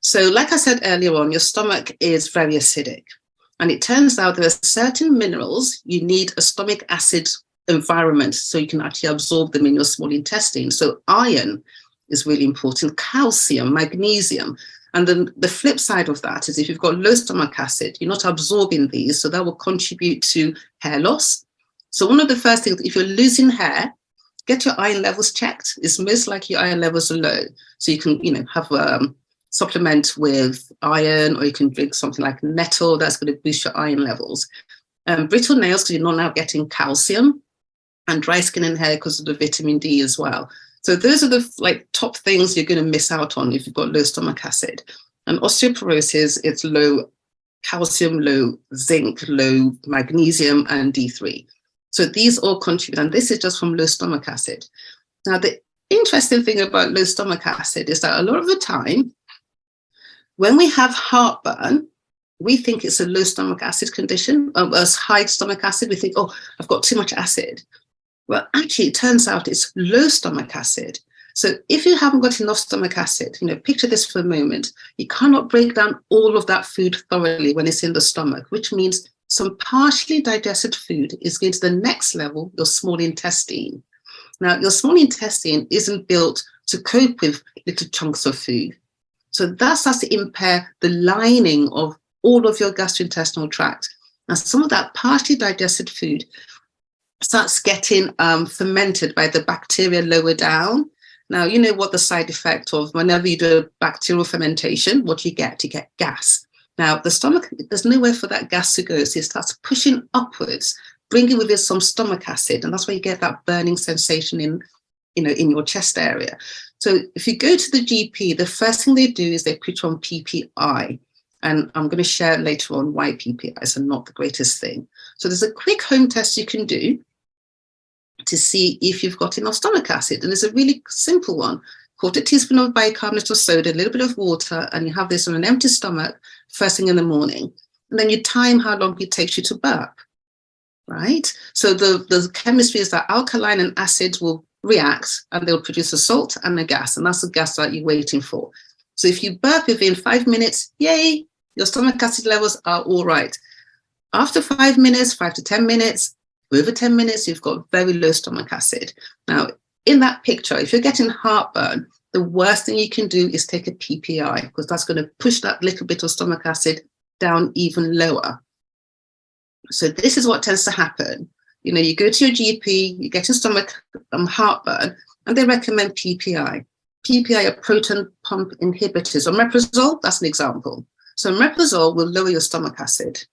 So like I said earlier on, your stomach is very acidic. And it turns out there are certain minerals you need a stomach acid environment so you can actually absorb them in your small intestine. So iron is really important, calcium, magnesium. And then the flip side of that is if you've got low stomach acid, you're not absorbing these, so that will contribute to hair loss. So one of the first things, if you're losing hair, get your iron levels checked. It's most likely your iron levels are low. So you can, have supplement with iron, or you can drink something like nettle that's going to boost your iron levels. Brittle nails, because you're not now getting calcium, and dry skin and hair because of the vitamin D as well. So those are the top things you're going to miss out on if you've got low stomach acid. And osteoporosis, it's low calcium, low zinc, low magnesium, and D3. So these all contribute, and this is just from low stomach acid. Now, the interesting thing about low stomach acid is that a lot of the time, when we have heartburn, we think it's a low stomach acid condition. As high stomach acid, we think, oh, I've got too much acid. Well, actually, it turns out it's low stomach acid. So if you haven't got enough stomach acid, picture this for a moment, you cannot break down all of that food thoroughly when it's in the stomach, which means some partially digested food is going to the next level, your small intestine. Now, your small intestine isn't built to cope with little chunks of food. So that starts to impair the lining of all of your gastrointestinal tract. And some of that partially digested food starts getting fermented by the bacteria lower down. Now, you know what the side effect of whenever you do bacterial fermentation, what you get gas. Now, the stomach, there's nowhere for that gas to go, so it starts pushing upwards, bringing with it some stomach acid, and that's why you get that burning sensation in your chest area. So if you go to the GP, the first thing they do is they put you on PPI, and I'm going to share later on why PPIs are not the greatest thing. So there's a quick home test you can do to see if you've got enough stomach acid, and it's a really simple one. 1/4 teaspoon of bicarbonate of soda, a little bit of water, and you have this on an empty stomach first thing in the morning. And then you time how long it takes you to burp, right? So the chemistry is that alkaline and acids will react, and they'll produce a salt and a gas, and that's the gas that you're waiting for. So if you burp within 5 minutes, yay, your stomach acid levels are all right. After 5 minutes, 5 to 10 minutes, over 10 minutes, you've got very low stomach acid. Now, in that picture, if you're getting heartburn, the worst thing you can do is take a PPI, because that's going to push that little bit of stomach acid down even lower. So this is what tends to happen. You go to your GP, you get your stomach heartburn, and they recommend PPI. PPI are proton pump inhibitors. Omeprazole, that's an example. So omeprazole will lower your stomach acid.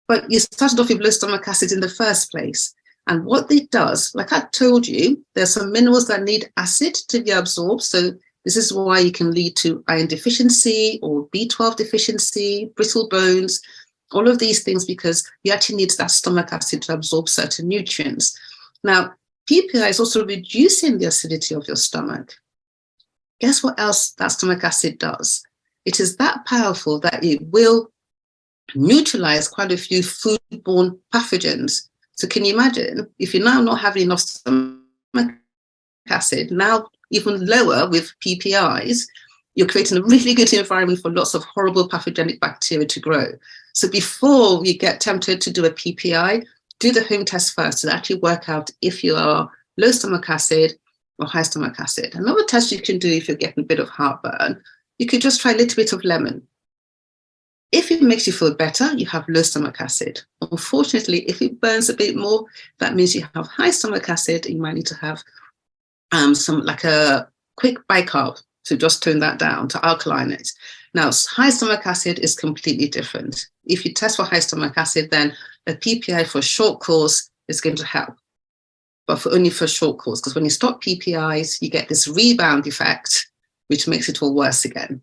But you started off with low stomach acid in the first place. And what it does, like I told you, there's some minerals that need acid to be absorbed. So this is why you can lead to iron deficiency or B12 deficiency, brittle bones, all of these things, because you actually need that stomach acid to absorb certain nutrients. Now, PPI is also reducing the acidity of your stomach. Guess what else that stomach acid does? It is that powerful that it will neutralize quite a few foodborne pathogens. So can you imagine if you're now not having enough stomach acid, now even lower with PPIs, you're creating a really good environment for lots of horrible pathogenic bacteria to grow. So before you get tempted to do a PPI, do the home test first to actually work out if you are low stomach acid or high stomach acid. Another test you can do if you're getting a bit of heartburn, you could just try a little bit of lemon. If it makes you feel better, you have low stomach acid. Unfortunately, if it burns a bit more, that means you have high stomach acid. You might need to have some like a quick bicarb to just tone that down, to alkaline it. Now, high stomach acid is completely different. If you test for high stomach acid, then a PPI for a short course is going to help, but only for a short course, because when you stop PPIs, you get this rebound effect, which makes it all worse again.